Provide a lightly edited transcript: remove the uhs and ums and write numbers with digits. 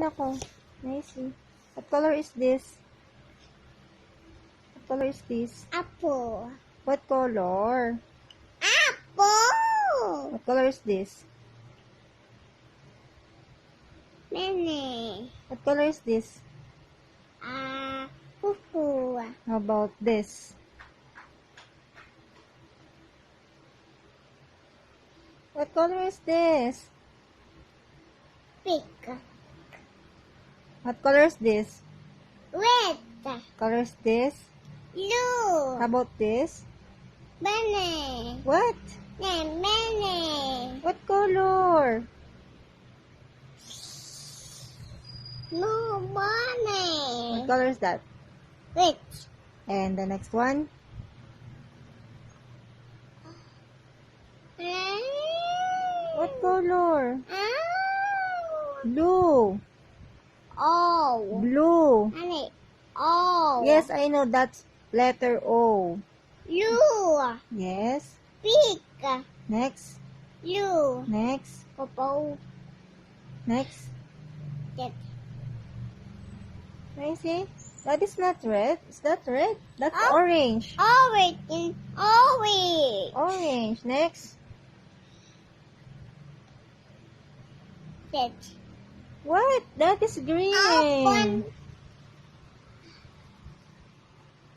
ako. Nice. What color is this? What color is this? Apple. What color? Apple. What color is this? Many. What color is this? Poo. How about this? What color is this? Pink. What color is this? Red. Color is this? Blue. How about this? Many. What? Many. What color? No What money. color is that? Red. And the next one? What color? Blue. Oh. Blue. Honey. Oh. Yes, I know that's letter O. Blue. Yes. Pink. Next. Blue. Next. Purple. Next. That. Can I see? That is not red. Is that red? That's Oh. orange. Orange. Orange. Orange. Next. That. What? That is green. Apple.